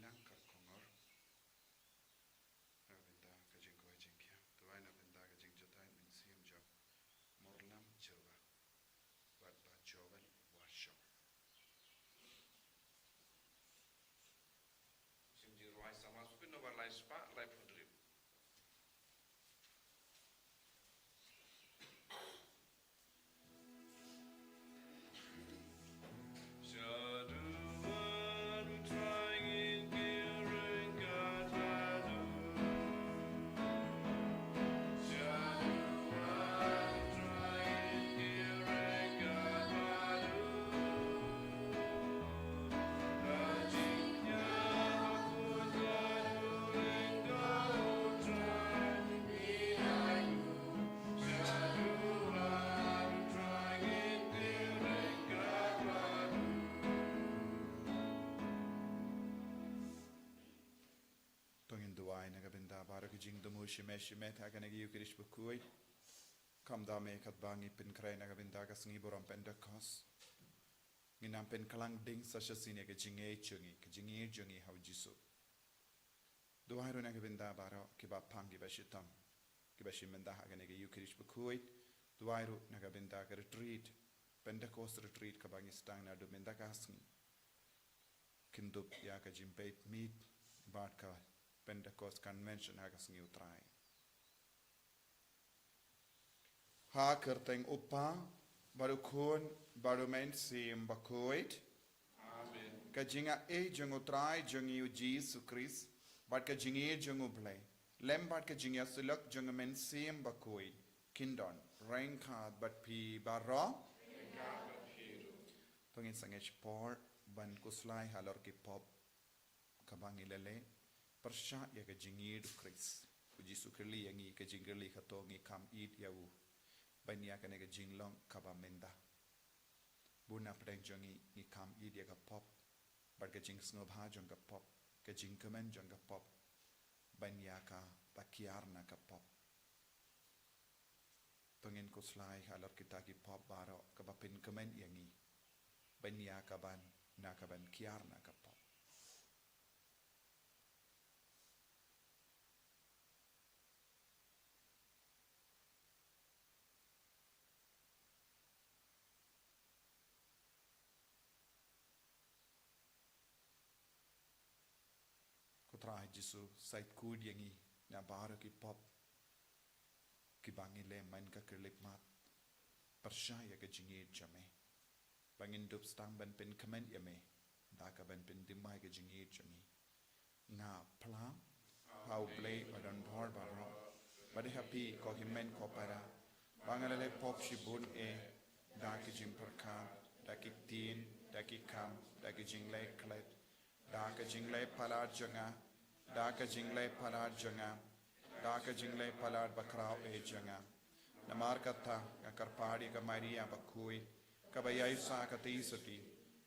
nang karkongor nabinda kajing ko ajing kya tuai nabinda kajing jotai min siam job morlam joba bat ba joban washo simji ruai sama spin over lai spa lai pudrip Jing the mushime shime taganagi ukirish Bakhuid kam dame kat bangi pin kray nagabinda ka sngi boram Pentecost nginam pen kalang ding sashasine ke jinge chungi hau jisu duhairu nagabinda baro kiba pangi bashitam kiba shimenda haganagi ukirish Bakhuid duhairu nagabinda ka retreat Pentecost retreat ka bangi stang na dumenda ka sngi kindup ya ka jimpeit meet bat ka Pentecost Convention hagas ngi utrai. Ha kerteng upa baru kun baru main sim Bakhuid. Amen. Kajinga jeng utrai jeng yu Jesus Christ bat kajingi jeng ublay. Lem bat kajinga sulak jeng main sim Bakhuid. Kindon rengkat bat pi baro. Pengin sangej por ban kuslai halor ki pop kabangi lele. Persya ya ke jingir Chris uji sukerli yangi ke jingirli khato ngi kam eat ya u banya kane ke jinglong kabamenda buna preng jongi ngi kam eat ya ka pop bar ke jing snob ha jong ka pop ke jing kemen jong ka pop banya ka bakiarna ka pop pengin ko slai halor kita ki pop baro ka bapin kemen yangi banya ka ban na ka ban kiarna ka pop Kutra jisu sait kud yangi na baro ki pop ki bangi le man ka kerlip mat persya ya ke jingir jame bangin dup stang ban pin comment yame da ka ban pin dimai ke jingir jangi nga plam how play adon bhor baro bade happy ko himmen ko para bangalale pop shibun da ki jim perka da ki tin da ki kam da ki jingle klet da ka jingle palar janga da ka jingle palar janga da ka jingle palar bakrao janga namar kata ka karpadi ka Maria Bakhuid ka bayai sa ka tisati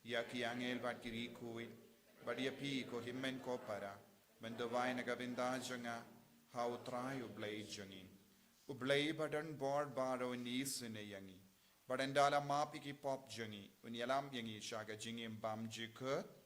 ya ki angel bat kiri khui badia pi ko himmen ko para mendovai na gabinda janga how try ublay jangi ublay badan board baro nisine yangi badandala mapi ki pop jangi unyalam yangi shaga jingim bam jikut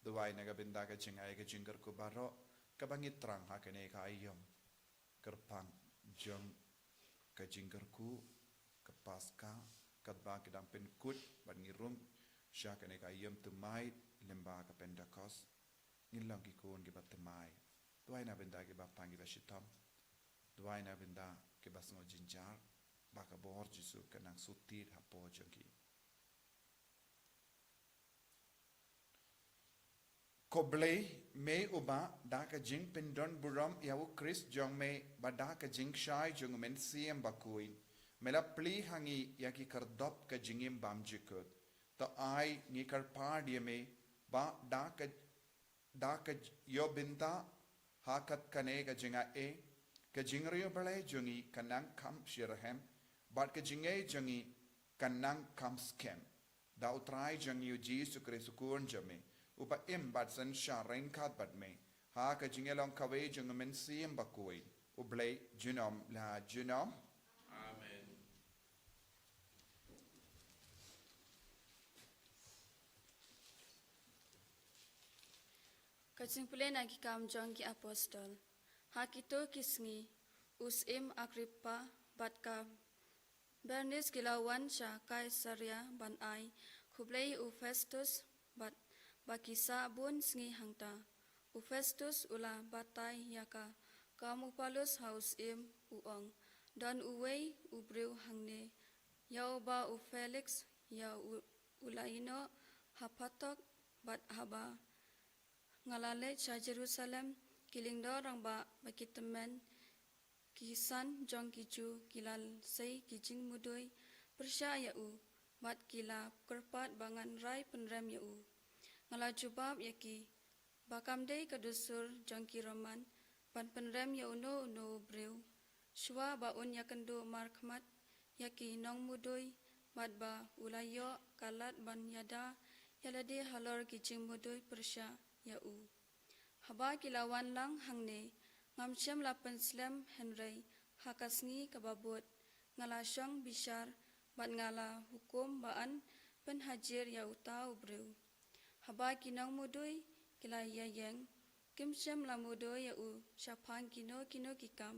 Duwai nagabinda ka jingay ka jingar ko baro kabangit trang hakane ka ayom kerpang jong ka jinggerku ka Paskha kat ba kedang penkut ban ngirum sya ka neka yem temai lemba ka Pentecost ngilang ki kun ki bat temai tuai na benda ki ba pangi ba shitam tuai na benda ki ba sngo jinjar ba ka bor jisu kanang sutit hapo jogi Koblei me uba da ka jing pendon buram yawu Chris jong me ba da ka jing shai jong men siem Bakhuid mela pli hangi yaki kardop ka jingim bam jikut to ai ngi kar par dia me ba da ka yo binta hakat kane ka jinga e ka jingriyo balai jongi kanang kam shirahem bat ka jingai jongi kanang kam skem da utrai jongi yu jisu krisukun jame upa im bat san sha rain kat bat me ha ka jingelong kawe jong men siem Bakhuid ublay junom la junom Amen. Kacing pulai nagi kam jong ki apostol. Hakito kisngi usim Agrippa bat ka Bernice kilawan sya Kaisaria ban ai kublai u Festus bat bakisa bun sngi hangta. U Festus ula batai yaka kamu palus haus im uong dan uwei ubriu hangne yau ba u Felix ya ulaino hapatok bat haba ngalale cha Jerusalem kiling do rang ba bakitemen kisan jong kiju kilal sei kijing mudoi persya ya u mat kila kerpat bangan rai penrem ya u ngala jubab yaki bakam dei kadusur jong kiroman pan penrem ya uno breu shwa ba un yakendo markmat yaki nong mudoi mat ba ulayo kalat ban yada yalade halor kijing mudoi persya ya u haba kilawan lang hangne ngamsyam lapan slam henry hakasngi kababut ngala syang bishar bat ngala hukum baan penhajir ya utau breu haba kinang mudoi kila yayeng kimsyam la mudoi ya u syapang kino kikam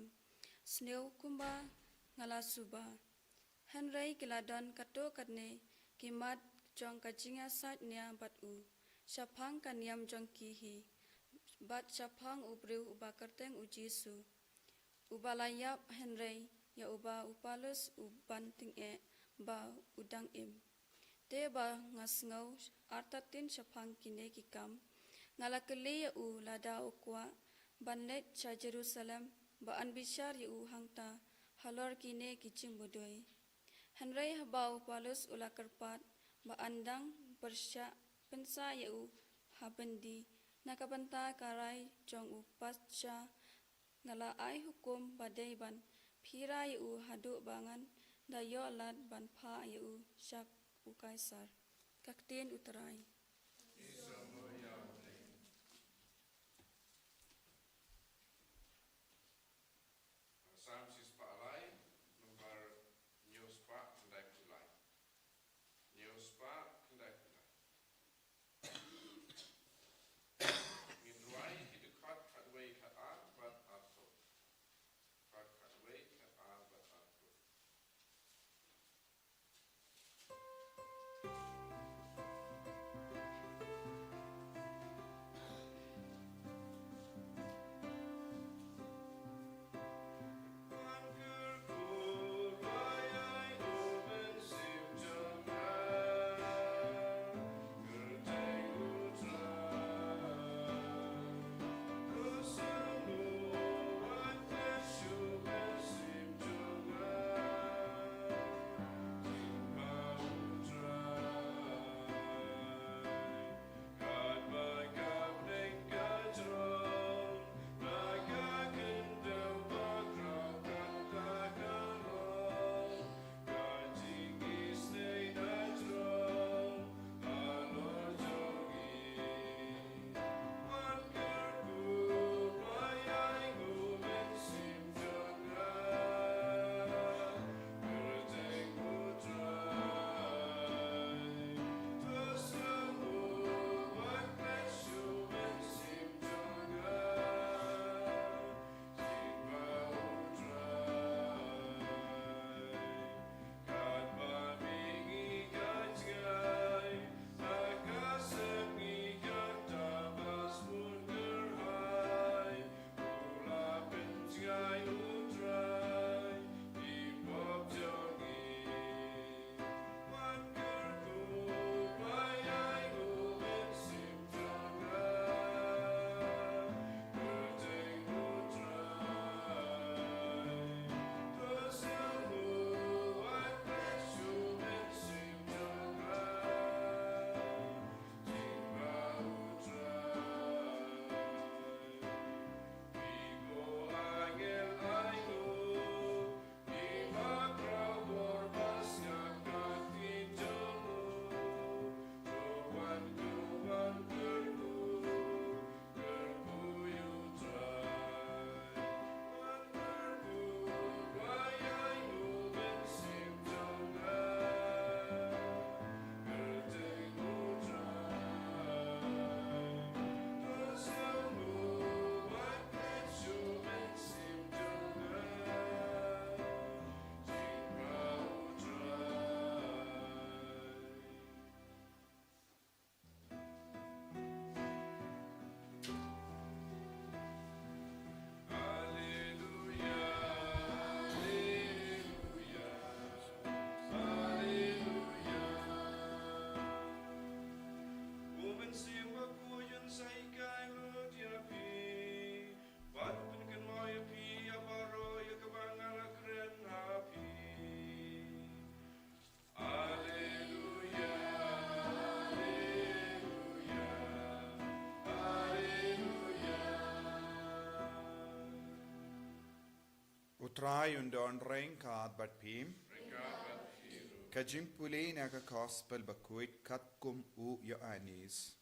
sneu kumba ngala suba henry kila don kato katne kimat jong kajinga sat nia bat u syapang kaniam jong kihi bat syapang ubriu uba kerteng ujisu ubalayap henry ya uba upalus uban ting ba udang im te ba ngasngau artatin syapang kine kikam ngalakeli ya u lada ukwa banlet cha Jerusalem ba anbishar ya u hangta halor kine kicing budoi henry haba upalus ula kerpat ba andang persya pensa ya u habendi nakabanta karai jong upasya ngala ai hukum badai ban phira ya u hadu bangan dayo lad ban pha ya u syak u kaisar kaktin uterai Samsis Paalai, nomor News Pak Kendai Pulai. News Pak Kendai Pulai. Minruai hidukat katway katar bat arto. Katway katar bat arto. Utrai undon rain card but pim. Kajim puli naga gospel Bakhuid katkum u yo anis.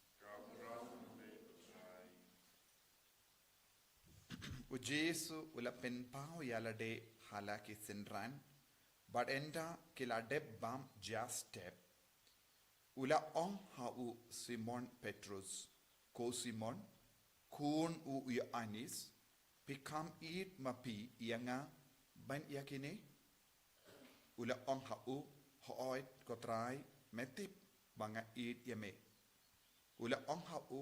U Jesu ula penpao yalade halaki sinran. But enda kila deb bam just step. Ula ong ha u Simon Petrus. Ko Simon. Kun u yo anis. Pikam eat mapi yanga ban yakine. Ula ong ha u hoit kotrai metip banga eat yame. Ula ong ha u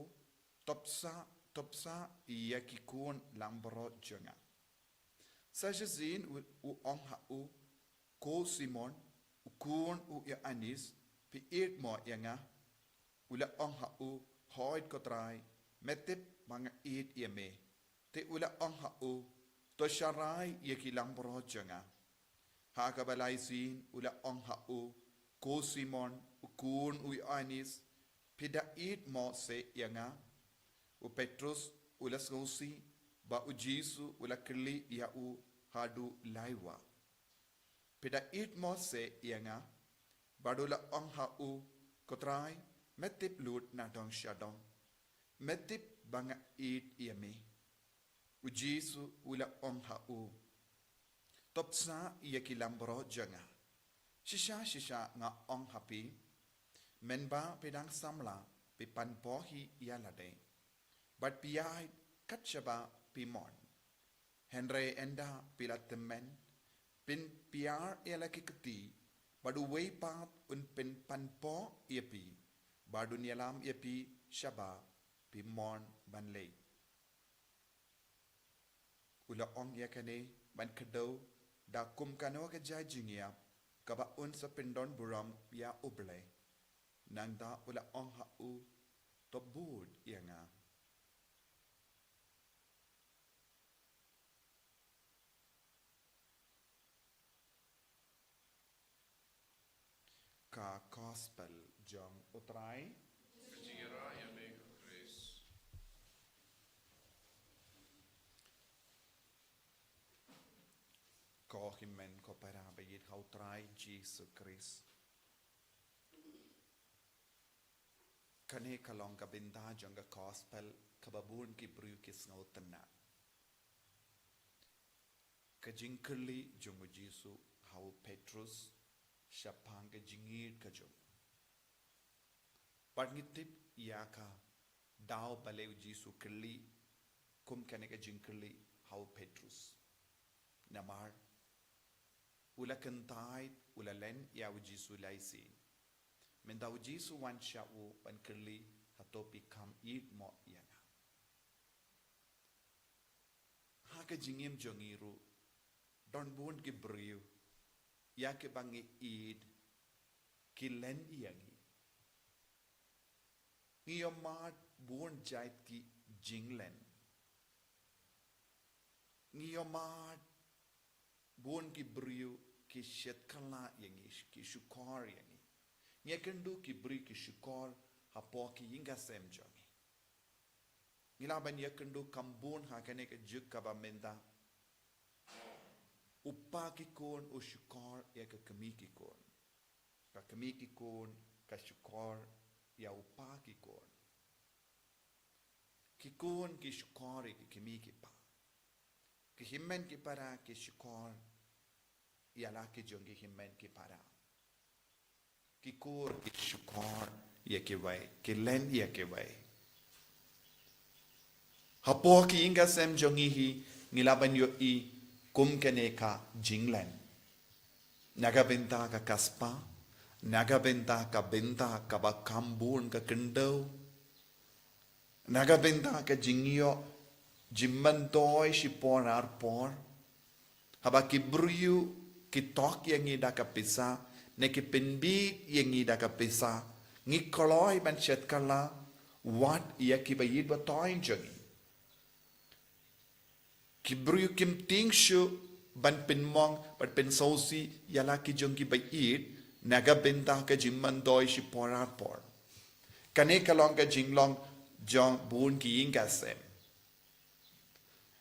topsa yakikun lambro jonga. Sajazin u ong ha u ko Simon kun u ya anis pi eat mo yanga. Ula ong ha u hoit kotrai metip banga eat yame. Te ula ong ha u to sharai yaki lambro jonga. Hakabalay sin ula ong ha u ko Simon kun u anis pida eat mo se yanga u Petrus ula skosi ba u Jesu ula kli ya u hadu laiwa pida eat mo se yanga badula ong ha u kotrai metip lut na dong shadong metip banga eat yame u Jesu ula ong ha u topsa yaki lambro janga. Shisha nga ong happy. Menba pedang samla pi panpohi yalade. But piyay katshaba pimon. Henry enda pilatemen. Pin piyar yalakikati. Badu way path un pin panpo yapi. Badu nyalam yapi shaba pimon banlay. Ula ong yakane ban kado. Da kum kano ka jajingia kaba un sa pindon buram ya uble nang da ula ong ha u to bud yanga ka gospel jong utrai ko himen ko para bayit how try Jesus Christ kane kalong ka binda jong ka gospel kababun ki bru kis ngautana ka jinkli jong Jesus how Petrus shapang ka jingir ka jong pangitip yaka daw balew Jesus kli kum kane ka jinkli how Petrus namar ula kentai ula len ya Jesu laisin menda Jesu wan shau ban kerli hatopi kam eat mo yana haka jingim jongiru don bun ki briu ya ke bangi eat ki len yangi ngiyomad bun jait ki jinglen ngiyomad bon ki briu ki shetkala yangi ki shukar yangi nyekendu ki bri ki shukar hapo ki yinga sem jongi nilaban nyekendu kambun hakane ke juk kaba menda upa ki kon o shukar ya ka kami ki kon ka kami ki kon ka shukar ya upa ki kon ki shukar ki kami ki pa ki himmen ki para ki shukar yala ki jongi himmen ki para ki kur ki shukar ya ki vai ki len ya ki vai hapo ki inga sem jongi hi ngilaban yo i kum kene ka jinglen naga benta ka kaspa naga benta ka ba kambun ka kendo naga benta ka jingyo jimmantoy si por arpor haba ki briu ki tok yangi da ka pisa ne ki penbi yangi da ka pisa ngi koloi ban chet kala wat ya ki bayid ba toin jangi ki briu kim ting shu ban pen mong ban pen sosi yala ki jongi bayid naga benta ka jimmantoy si por arpor kane kalong ka jinglong jong bun ki inga sem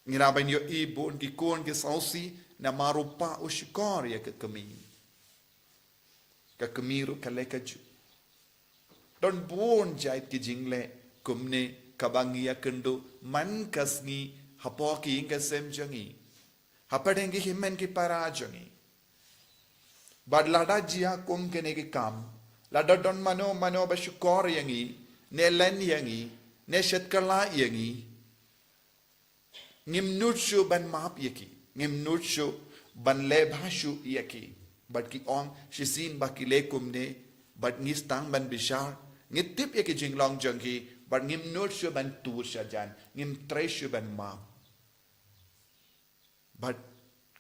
ngiraban yo i bon ki kon ki sausi na marupa ushikor ya ke kemi. Ka kemiru kalekaju. Don buon jait ki jingle kumne kabangi ya kendo man kasngi hapoki inga sem jangi. Hapadengi himen ki parajangi. Bad lada jia kum kene ki kam. Lada don mano bashukor yangi. Ne len yangi. Ne shetkala yangi. Ngim nutshu ban map yaki. Ngim nutshu ban lebhashu yaki. Bad ki ong shisin baki lekum ne. Bad ngistang ban bishar. Ngitip yaki jinglong jangi. Bad ngim nutshu ban tur shajan. Ngim treshu ban map. Bad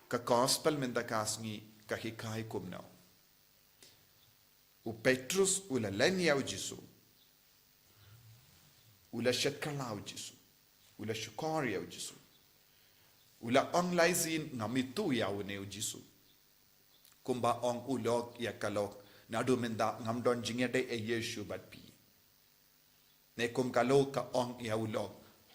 ka gospel minda kasngi kahikai kumnao. U Petrus ula lenya Jesu. Ula shetkala Jesu. Ula shukari Jesu. Ula ong laizin ngamitu ya une Jesu. Kumba ong ulog ya kalok nadu minda ngamdon jingede e Yesu batpi. Ne kum kalok ka ong ya ulog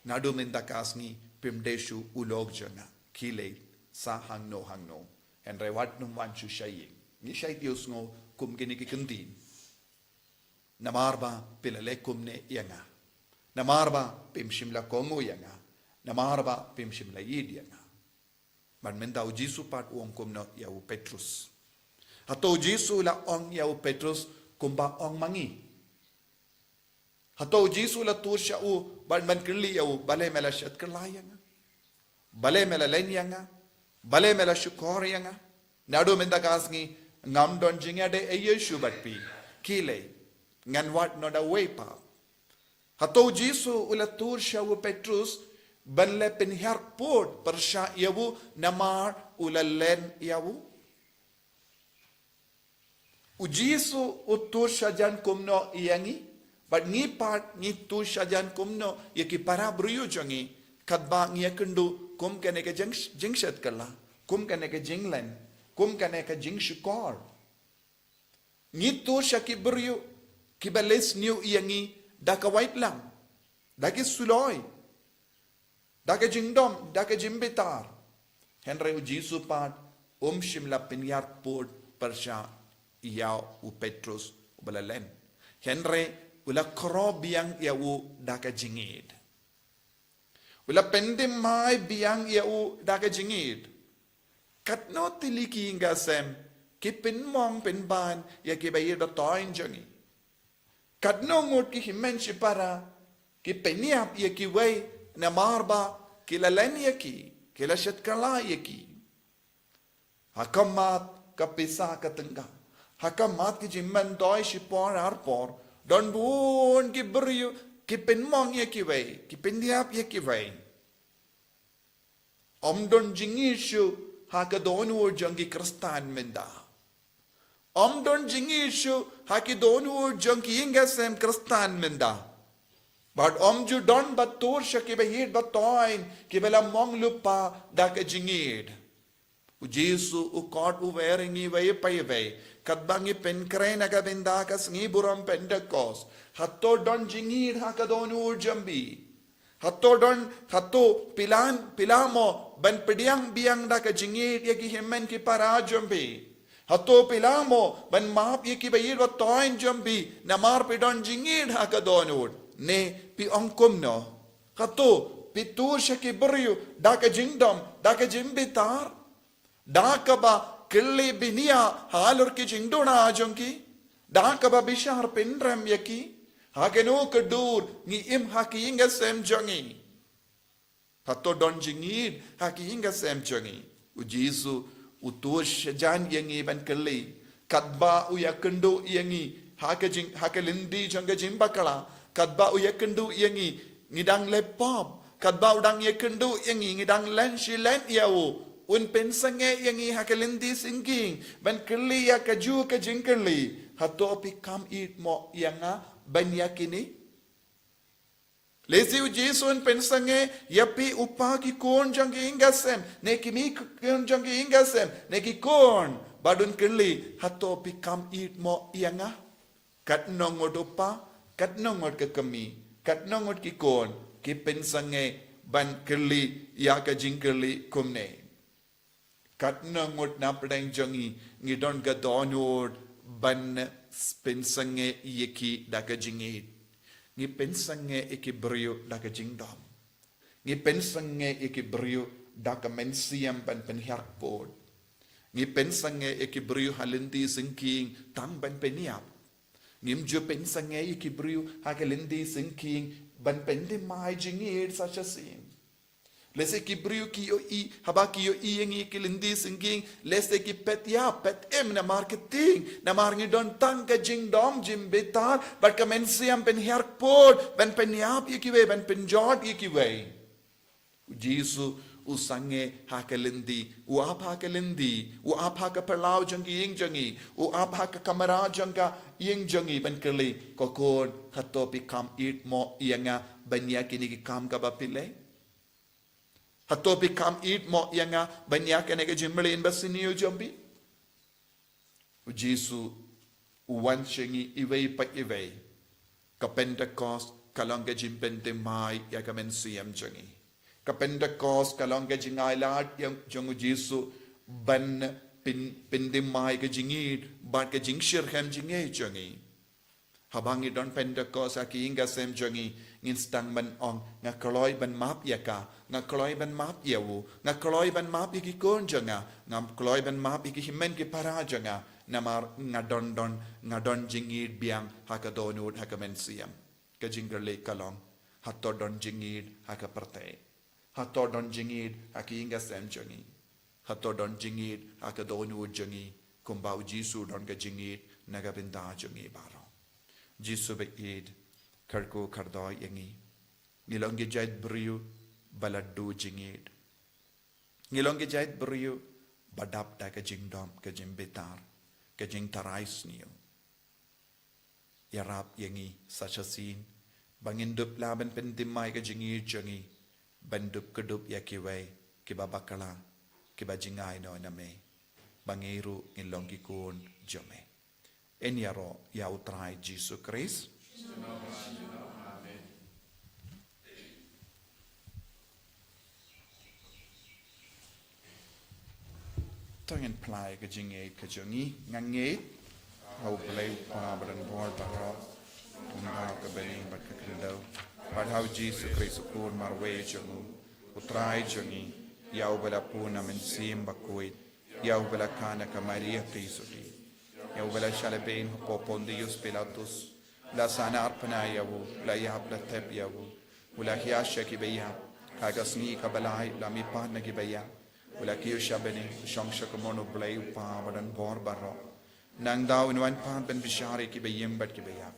nadu minda kasngi pimdeshu ulog jana kile sa hangno. En rewat num wanchu shaying. Ni shay Dios ngo kum gini ki kendin. Namarba pilale kumne yanga. Namarba pim shimla kongo yanga. Namarba pim shimla yid yanga. Man menda u Jesu pat uong kumno ya u Petrus. Hato Jesu la ong ya u Petrus kumba ong mangi. Hato Jesu la tursha u ban kirli ya u bale mela shat kirla yanga. Bale mela len yanga. Bale mela shukor yanga. Nado menda kasngi ngam don jingade e Yesu batpi. Kile. Ngan wat no da wepa. Hato Jesu ula tursha u Petrus ban le penhar port persha yawu namar ula len yawu. U Jesu u tursha jan kumno yangi. But ni part ni tursha jan kumno yaki para bruyu jangi. Kadba ngi yakundu kum kane ke jingshat kala. Kum kane ke jinglen. Kum kane ke jing shukor. Ni tursha ki bruyu. Kibalis new yangi daka white lam. Daki suloy. Daka jingdom. Daka jimbitar. Henry u Jesu part shimla pinyar port persha yaw u Petrus ubalalen. Henry ula kro biang ya u daka jingid. Ula pendim mai biang ya u daka jingid. Katno tiliki inga sem ki pin mong pin ban ya ki bayir da toin jangi. Katno ngut ki himen shipara ki peniap ya ki way na marba ki lalen ya ki la shetkala ya ki. Hakamat kapisa katengga. Hakamat ki jimman doi shipor arpor don buon ki beriu ki penmong ya ki way ki peniap ya ki way. Om don jingishu hakadonu jangi kristan menda. Om don jingishu hakidonu jangi ingasem kristan menda. But om ju don batur shaki bahid batoin ki bela mong lupa daka jingid. U Jesu u kot u weringi way pay way. Kadbangi pen krena ka benda sngi buram Pentecost. Hato don jingid hakadonu jambi. Hato pilamo ban pediang biang da ka jingid yaki himen ki para jambi. Hato pilamo ban map yaki bayid wa toin jambi namar pidon jingid hakadonu. Ne pi ongkum no. Hato pitur shaki beriu da ka jingdom da ka jimbitar. Da ka ba Kili binia halur ki jingdona ajonki. Dakaba bishar pinram yaki. Hakenu kedur ni im haki inga sem jongi. Hato don jingid haki inga sem jongi. U Jesu utush jan yangi ban kili. Kadba u yakendu yangi. Hakalindi jonga jimbakala. Kadba u yakendu yangi. Ngidang lepop. Kadba udang yakendu yangi. Ngidang len shilen yawu. Un pensange yangi hakalindi singing ban kili ya kaju ka jingkali hato pi kam eat mo yanga ban yakini lezi u Jesu un pensange yapi upa ki kon jangi ingasem ne kimi kon jangi ingasem ne ki kon badun kili hato pi kam eat mo yanga kat nongot upa kat nongot ke kami kat nongot ki kon ki pensange ban kili ya ka jingkali kumne kat nangot na pradang jangi ngidon gadonod ban pensange yeki daga jingit ngi pensange ikibrio daga jingdom ngi pensange ikibrio daga mensiam ban penharpod ngi pensange ikibrio halindi sinking tang ban peniap ngim jo pensange ikibrio hagalindi sinking ban pendi mai jingit such a sin lese kibrio ki yo I habaki yo I yengi kilindi singing lese ki pet ya pet em na marketing na marngi don tangka jing dom jim betar but kamensiam pen herpod ben penyap yikiwe ben penjot yikiwe Jesu usange hakalindi u apa ka perlau jangi ying jangi u apa ka kamera janga ying jangi ben kali kokon hatopi kam eat mo yanga banya kini ki kam ka bapile Hatopi kam eat mo yanga banyak ene ke jimbali in basiniyo jombi. Jesu uwan shengi iwei pa iwei. Ka Pentecost kalonga jimpente mai ya ka mensiyam jangi. Ka Pentecost kalonga jingai lat yang jongu Jesu ban pinde mai ka jingid bat ka jingshir hem jingai jangi. Habangi don Pentecost aki inga sem jangi instang ban ong nga kloy ban map yaka nga kloy ban map yawu nga kloy ban map iki kon janga nga kloy ban map iki himen ki para janga namar nga don jingid biang hakadonud hakamensiam ka jingerle kalong hato don jingid hakaparte hato don jingid aki inga sem jangi hato don jingid hakadonud jangi kumbau Jesu don ka jingid nagabinda jangi baro Jesu beid karko kardoy yangi ngilongi jait brio baladu jingid ngilongi jait brio badap da ka jingdom ka jimbetar ka jing tarais niyo yarap yangi such a scene bangindup laban pendimai ka jingid jangi bandup kedup yakiway kibabakala kibajingay no name bangiru ngilongi kun jome enyaro ya utrai Jesus Christ Tangan plai ka jinge ka jungi ngange how play pa badan bor baro umba ka bening bat ka krindo but how Jesus Christ pur marwe jungu utrai jungi yau bala puna men sim Bakhuid yau bala kana ka Maria Tisoti yau bala shalabein popon Dios Pilatus la sana arpana yawu la yab la tep yawu wala hiyasha ki beya kaga Sngi ka balai la mi pa na ki beya wala kiyo shabeni shongsha komono blay pa wadan bor baro nang daw in wan pa ben bishari ki beyem bat ki beya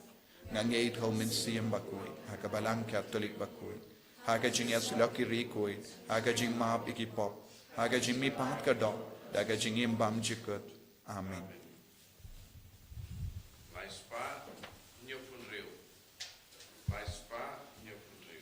nang eight home in siem Bakhuid haka balang Catholic Bakhuid haka jing as lucky recoid haka jing map iki pop haka jing mi pat ka do daga jing im bam jikut amen Vai spa nyo punriu. Vai spa nyo punriu.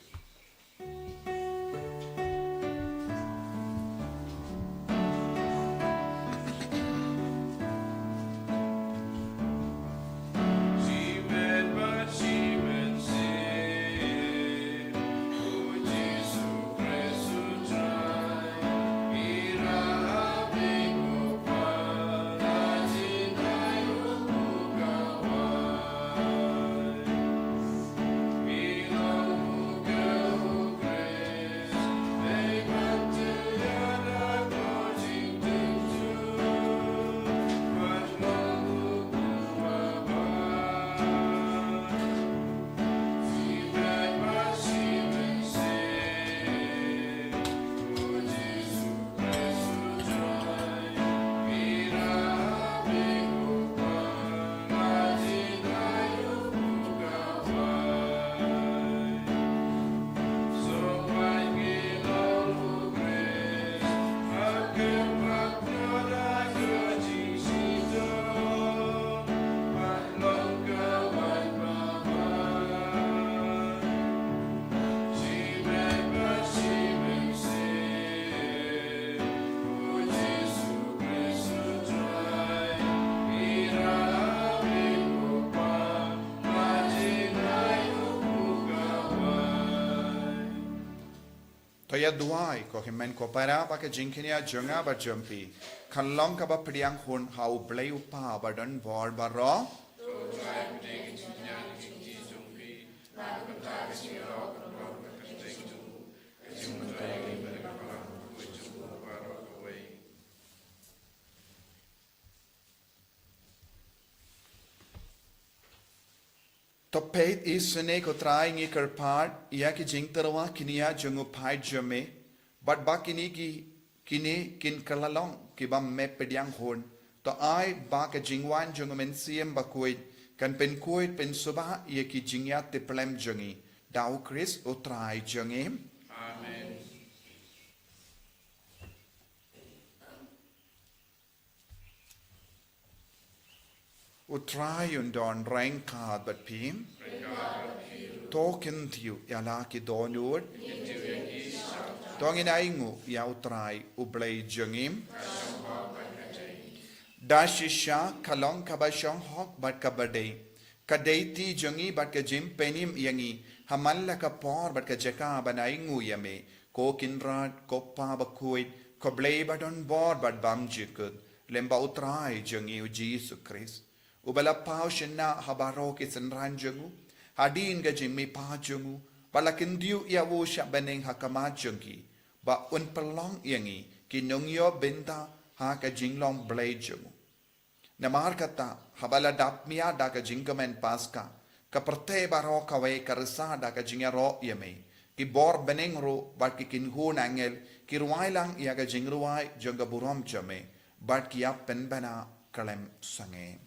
ya duai ko himen ko para ba ka jingkinia jonga ba jumpi kan long ka ba priang hun hau blei upa ba don bor ba ro to peit isne ko trying I karpart ya ki jingtarwa kinia jongu pai jome but ba kini kin kalalong ki ba me pediang hon to ai ba ka jingwan jongu men siem Bakhuid kan pen kuit pen suba ya ki jingya te plem jongi dau Chris o try jongi Amen. o try un don rank card but pim token tiu ya la ki donur dong in aingu ya o try o blei jongim dashisha kalong kabashong hok bat kabadei kadei jongi bat ka jim penim yangi hamalla ka por bat ka jaka banaingu yame ko kinrat ko pa Bakhuid ko blei bat on board bat bam jikut lemba utrai jongi u Jesus Christ ubala pau shenna habaro ki senran jongu hadin ga jimmi pa jongu balakin diu ya wo sha beneng hakama jongi ba un pelong yangi kinongyo benta ha ka jinglong blei jongu Namar kata habala dapmia da ka jingamen Paskha ka perte baro kawe karsa da ka jingaro yame ki bor beneng ro bat ki kinhun angel ki ruai lang ya ka jingruai jonga burom jame bat ki ap pen bana kalem sange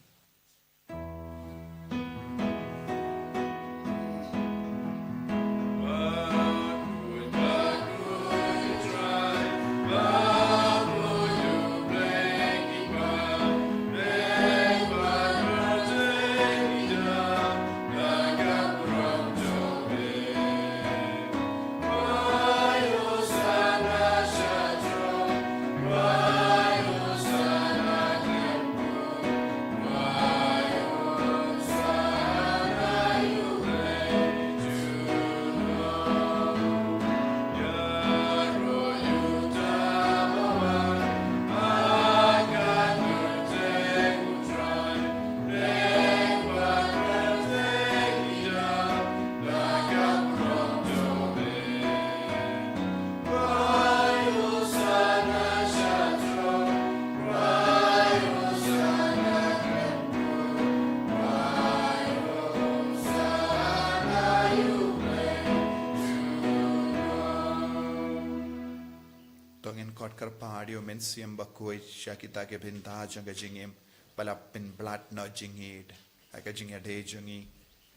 karpadio men siem Bakhuid shakita ke benta janga jingim balap pen blood no jingid haka jinga de jungi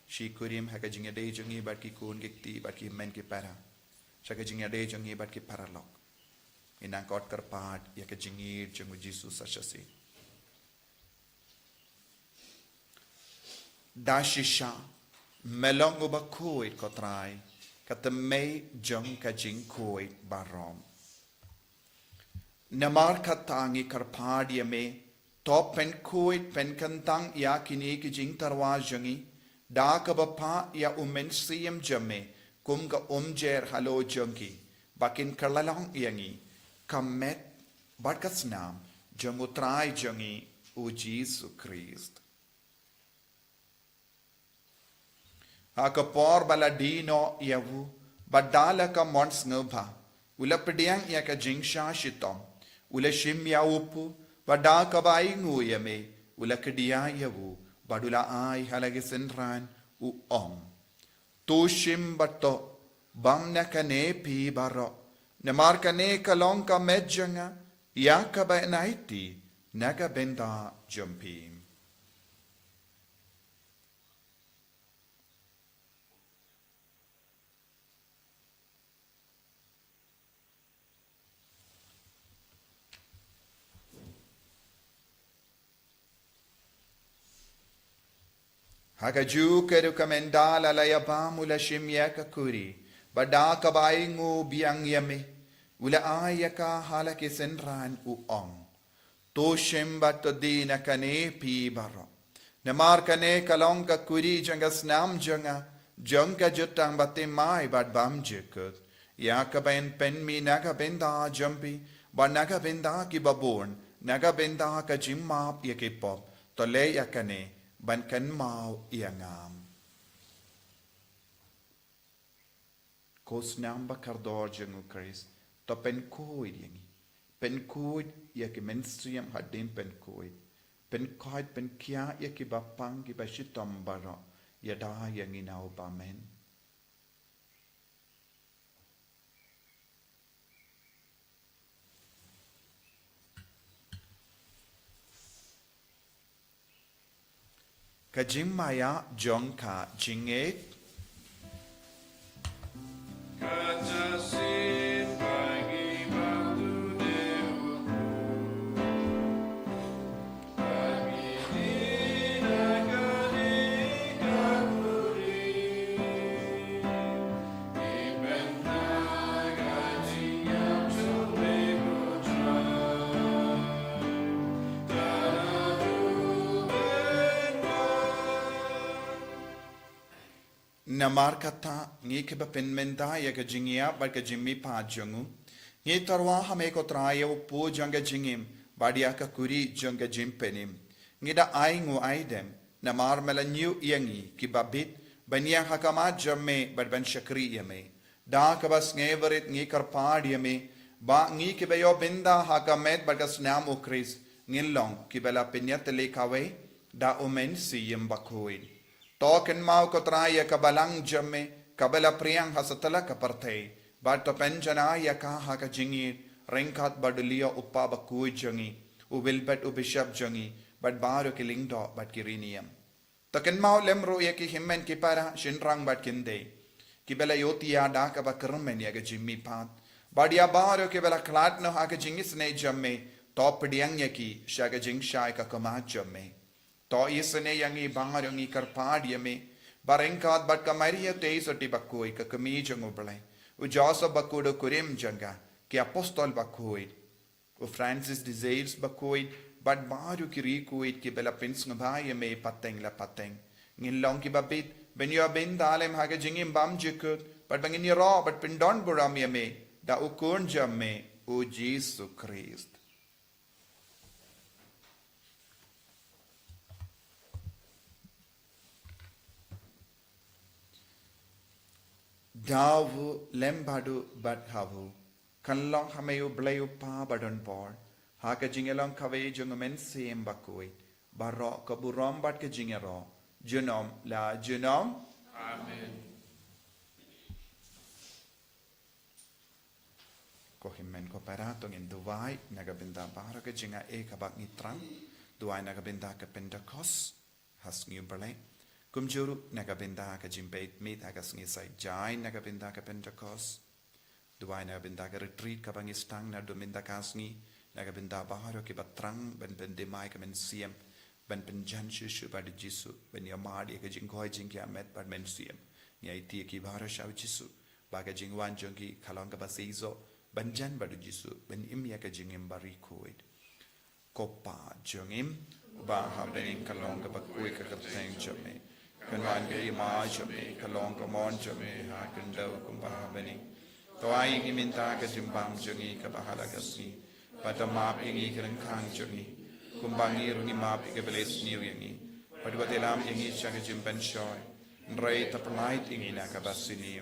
shi kurim haka jinga de jungi bat ki kun gikti bat ki men ki para shaka jinga de jungi bat ki paralok inang kot karpad ya ke jingid jungu Jesus ashasi dashisha melong Bakhuid kotrai katamei jong ka jing Bakhuid barom Namar katangi karpadia me top pen kuit pen kantang ya kini ki jing tarwa jangi da ka bapa ya umen siem jame kum ka umjer halo jangi bakin kalalang yangi kamet barkasnam jamutrai jangi u Jesus Christ aka por baladino yavu badala ka mons ngba ulapdiang ya ka jingsha shitom Ula shimya upu, vada kabai nguyame, ula kedia yavu, badula ai halagisenran u Tu shim bato, bam nakane pi baro, namarkane kalonka medjanga, yakaba naiti, naga benda jumpim. Hakaju keru kamendala la yabam ula shimya kakuri, bada kabaingu biang yame, ula ayaka halaki senran uong. To shimba to dina kane pi baro. Namar kane kalong kakuri janga snam janga, janga jutang batimai bad bam jekut. Ya ka ben pen mi naga benda jampi ba naga benda ki babon naga benda ka jimmap ya ki pop to le ya kane ban kan mau ya ngam kos namba kardor jengu Chris to pen koid yangi pen koid ya ki menstriam hadim pen koid pen kia ya ki bapang ki bashitam bara ya da yangi nau bamen ka jimmaya jongka jinget namar kata ngi ke pen menda ya ka jingia ba ka jimmi pa jangu ngi tarwa hame ko Taïew pu janga jingim badia ka kuri janga jimpenim ngi da aingu aidem namar mela new yangi ki babit bania hakama jamme ban shakri yame da ka bas ngeverit ngi karpad yame ba ngi ke bayo benda hakamet bagas nam ukris ngilong ki bela pinyat le kawe da omen si yim Bakhuid Token mau ko Taïew ka balang jamme kabela priang hasatala ka partay bat to penjana ya ka ha ka jingi rengkat badulia uppa Bakhuid jangi ubilbet ubishap jangi bat baru ki lingdo bat kiriniam token mau lemro ya ki himmen ki para shinrang bat kinde ki bela yotia da ka ba kermen ya ka jimmi pat badia baru ki bela klat no ha ka jingi sne jamme top diang ya ki shaga jing shai ka kama jamme to isne yangi bangarungi karpad yame barengkat bat kamaria teisoti Bakhuid ka kami janguble u Joseph Bakhuid kurim janga ki apostol Bakhuid u Francis desires Bakhuid bat baru kiri kuid ki bela pins ngbai yame pateng la pateng ngilong ki babit ben yo ben dalem haga jingim bam jikut bat bangin ro bat pindon buram yame da ukun jamme u Jesus Christ Davu lembadu bat havu kanlong hameyu blayu pa badon por haka jingelong kawai jungumen siem Bakhuid barok kaburom bat ke jingero junom la junom Amen. ko himmen ko paratong in duwai nagabinda bara ke jinga e kabak nitrang duwai nagabinda ke Pentecost has ngi balai kumjuru nagabinda ka jimbeit mit hagas ngi sai jai nagabinda ka Pentecost duwai nagabinda ka retreat ka bangistang na dominda kasngi nagabinda baharo ki batrang ben demai ka men siem ben janshi shu ba de jisu ben yamadi ka jingkoi jingya met ba men siem ngai ti ki baharo shaw jisu ba ka jingwan jongi khalong ka basizo ben jan ba de jisu ben imya ka jingim bari Bakhuid kopa jongim ba ha den kalong ka Bakhuid ka teng jame kanwan ke ma jame kalong ka mon jame ha kendo kumba bani to ai ngi minta ka jimbam jongi ka bahala ka si pada map ingi kereng kang jongi kumbangi rungi map ke beles niu yangi pada batelam ingi chaga jimban shoy nrai taplait ingi na ka basini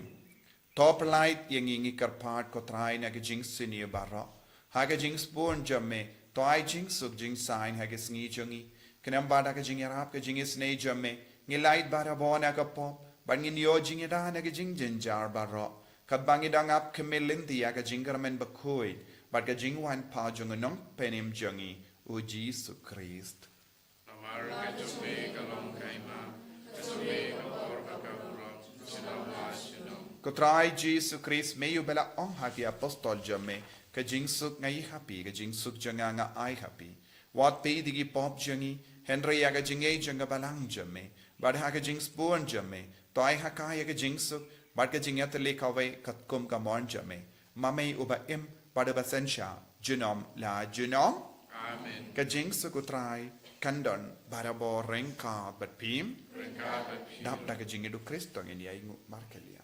top light yangi ingi karpat ko trai na ka jing sini barra ha ka jing spoon jamme to ai jing suk jing sign ha ka sngi jongi kanam bada ka jing arab ka jing snei jamme ngi light bara bona ka pop bangin yo jing da na ka jing jinjar barra kabangi dangap kemelin dia ka jing karmen Bakhuid bat ka jingwan pa jong nong penim jongi u Jesus Christ Namar ka jume kalong kaima jume ka por ka buram shalom ko trai Jesus Christ me yu bela on ha ki apostol jamme ka jing suk ngai happy ka jing suk janga nga ai happy wat pe digi pop jongi Henry ya ka jingai janga balang jamme bat ha ka jing spoon jamme to ai ha ka ya ka jing suk bat ka jingat le kawai kat kum ka mon jamme mame uba im pada basensha junom la junom Amen. ka jing sukutrai kandon barabo rengka bat pim dap da ka jing edu Kristo ngin ya ingu markelia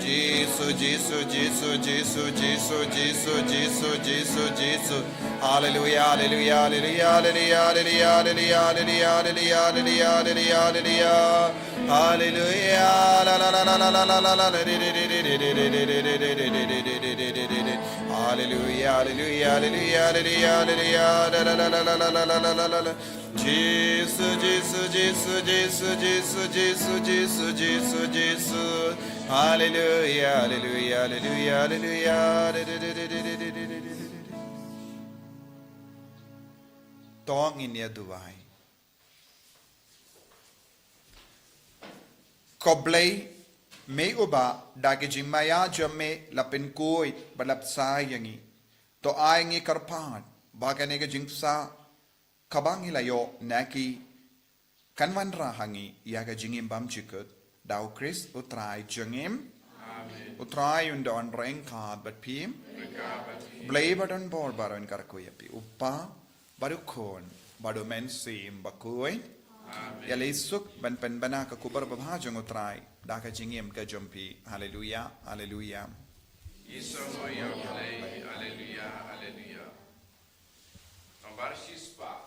Jesus, Jesus, Jesus, Jesus, Jesus, Jesus, Jesus, Jesus, Jesus. Hallelujah, hallelujah, hallelujah, hallelujah, hallelujah, hallelujah, hallelujah, hallelujah, hallelujah, hallelujah, hallelujah. La la la la la la la la la. Hallelujah, hallelujah, hallelujah, hallelujah, hallelujah. La la la la la la la la la la. Jesus, Jesus, Jesus, Jesus, Jesus, Jesus, Jesus, Jesus, Jesus. Hallelujah, hallelujah, hallelujah, hallelujah. Tong in ya duwai. Koblay may uba dagi jimaya jame lapin kuy balap sayangi. To ay ngi karpat baga nega jingsa kabang ilayo naki kanwan rahangi yaga jingim bam chikut daw Chris utray jingim utray undon rengkad bat pim blay badon bor baron karkuyapi upa barukon bado men sim bakuy Yalisuk ban pen bana ka kubar babhajang utray daka jingim ka jumpi hallelujah hallelujah Isomoya play, hallelujah, hallelujah. Nombar shispa.